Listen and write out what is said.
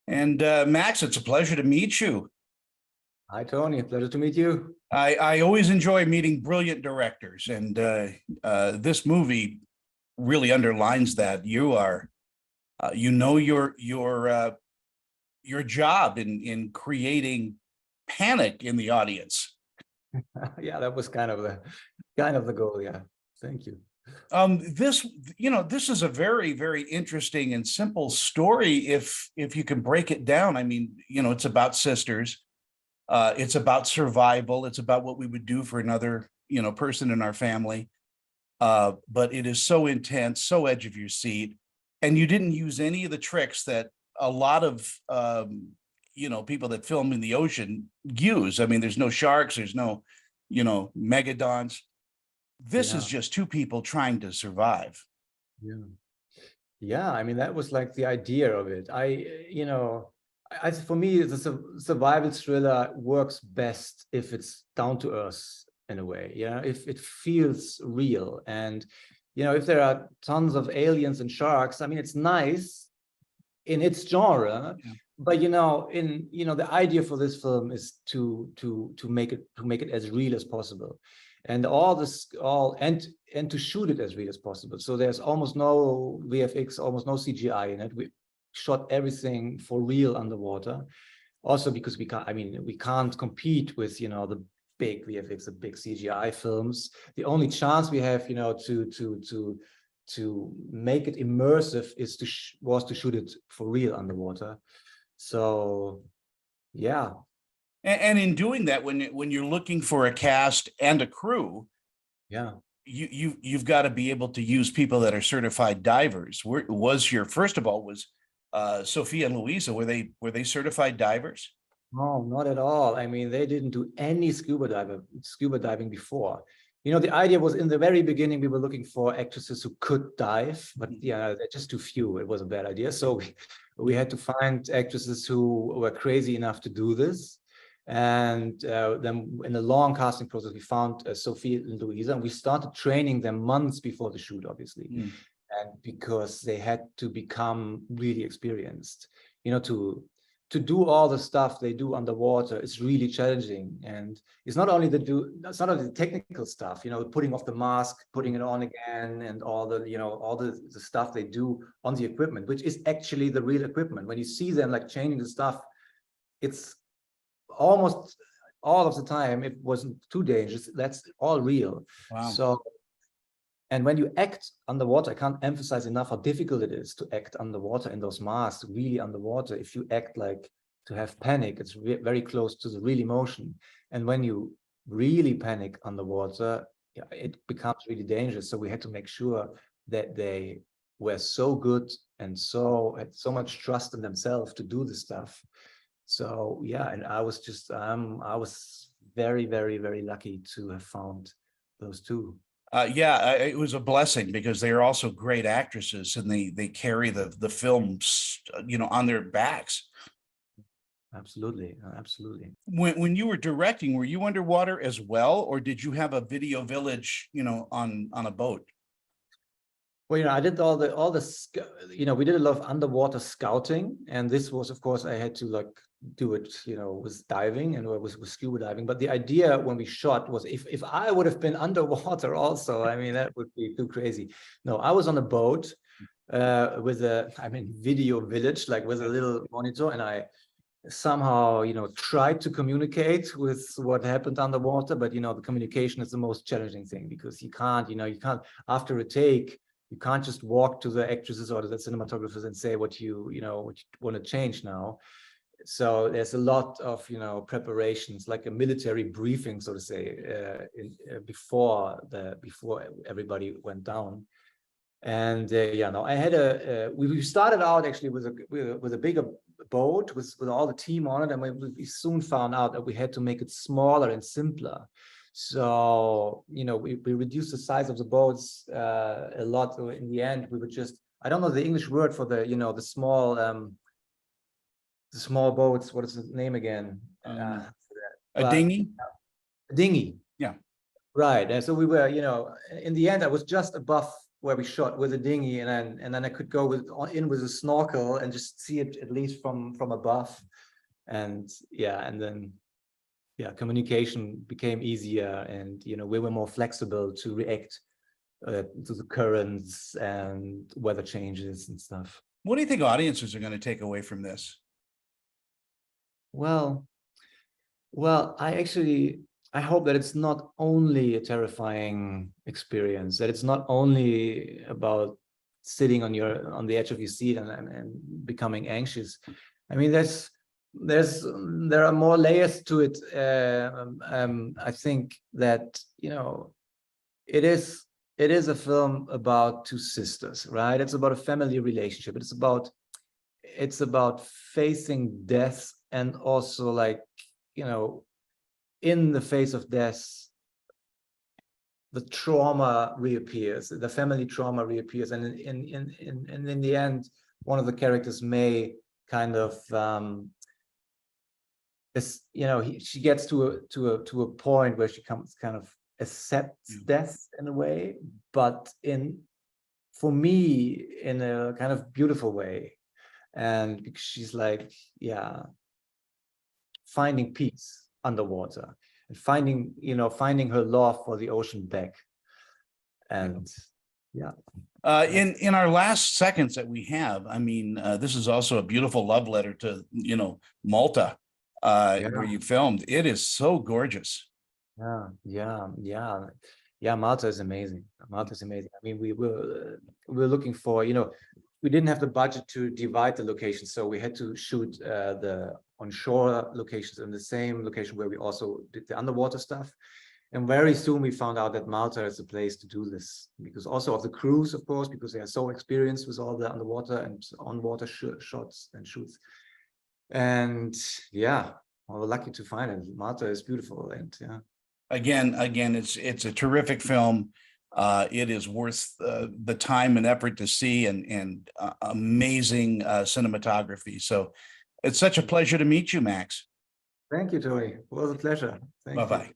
And Max, it's a pleasure to meet you. Hi, Tony. Pleasure to meet you. I always enjoy meeting brilliant directors, and this movie really underlines that. You are, you know, your job in creating panic in the audience. Yeah, that was kind of the goal. Yeah, thank you. This is a very, very interesting and simple story if you can break it down. I mean, it's about sisters. It's about survival. It's about what we would do for another, person in our family. But it is so intense, so edge of your seat. And you didn't use any of the tricks that a lot of, people that film in the ocean use. I mean, there's no sharks, there's no, megadons. This is just two people trying to survive. Yeah. I mean, that was like the idea of it. For me, the survival thriller works best if it's down to earth in a way. If it feels real, and if there are tons of aliens and sharks, I mean, it's nice in its genre. But the idea for this film is to make it as real as possible, and and to shoot it as real as possible. So there's almost no VFX, almost no CGI in it. We shot everything for real underwater. Also because we can't compete with the big VFX, the big CGI films. The only chance we have, to make it immersive was to shoot it for real underwater. So, yeah. And in doing that, when you're looking for a cast and a crew, you've got to be able to use people that are certified divers. First of all, was Sophia and Louisa, were they certified divers? No, not at all. I mean, they didn't do any scuba diving before. The idea was, in the very beginning, we were looking for actresses who could dive, but they're just too few. It was a bad idea. So we had to find actresses who were crazy enough to do this. And then in the long casting process, we found Sophia and Louisa, and we started training them months before the shoot, obviously. And because they had to become really experienced, to do all the stuff they do underwater is really challenging. And it's not only the technical stuff, putting off the mask, putting it on again, and all the stuff they do on the equipment, which is actually the real equipment. When you see them like changing the stuff, it's almost all of the time, it wasn't too dangerous. That's all real. Wow. So, and when you act underwater, I can't emphasize enough how difficult it is to act underwater in those masks, really underwater. If you act like to have panic, it's very close to the real emotion. And when you really panic underwater, it becomes really dangerous. So we had to make sure that they were so good and had so much trust in themselves to do this stuff. So yeah, and I was very, very, very lucky to have found those two. It was a blessing because they are also great actresses, and they carry the films, on their backs. Absolutely. When you were directing, were you underwater as well, or did you have a video village, on a boat? Well, I did we did a lot of underwater scouting, and this was, of course, I had to do it, with diving and with scuba diving. But the idea when we shot was, if I would have been underwater also, I mean, that would be too crazy. No, I was on a boat with video village, like with a little monitor, and I somehow, tried to communicate with what happened underwater. But, the communication is the most challenging thing, because you can't after a take, you can't just walk to the actresses or the cinematographers and say what you want to change now. So there's a lot of preparations, like a military briefing, so to say, before everybody went down. And I had we started out actually with a bigger boat with all the team on it, and we soon found out that we had to make it smaller and simpler. So we reduced the size of the boats a lot. So in the end, we were just, I don't know the English word for the the small boats. What is the name again? A dinghy. A dinghy. Yeah. Right. And so we were, in the end, I was just above where we shot with a dinghy, and then I could go in with a snorkel and just see it at least from above, and yeah, and then yeah, communication became easier, and we were more flexible to react to the currents and weather changes and stuff. What do you think audiences are going to take away from this? Well, I hope that it's not only a terrifying experience, that it's not only about sitting on the edge of your seat and becoming anxious. I mean, there are more layers to it. I think that it is a film about two sisters, right? It's about a family relationship. It's about facing death, and also, like, in the face of death, the trauma reappears, the family trauma reappears, and in the end, one of the characters may kind of she gets to a point where she kind of accepts death in a way, but for me, in a kind of beautiful way, and because she's like, yeah, finding peace underwater, and finding her love for the ocean back. And yeah, in our last seconds that we have, I mean, this is also a beautiful love letter to Malta, where you filmed. It is so gorgeous. Yeah, Malta is amazing. Malta is amazing. I mean, we were looking for, we didn't have the budget to divide the locations, so we had to shoot the onshore locations in the same location where we also did the underwater stuff. And very soon we found out that Malta is the place to do this, because also of the crews, of course, because they are so experienced with all the underwater and on-water shots and shoots. And yeah, well, we're lucky to find it. Malta is beautiful, and yeah. Again, it's a terrific film. It is worth the time and effort to see, and amazing cinematography. So it's such a pleasure to meet you, Max. Thank you, Tony. It was a pleasure. Thank you. Bye-bye.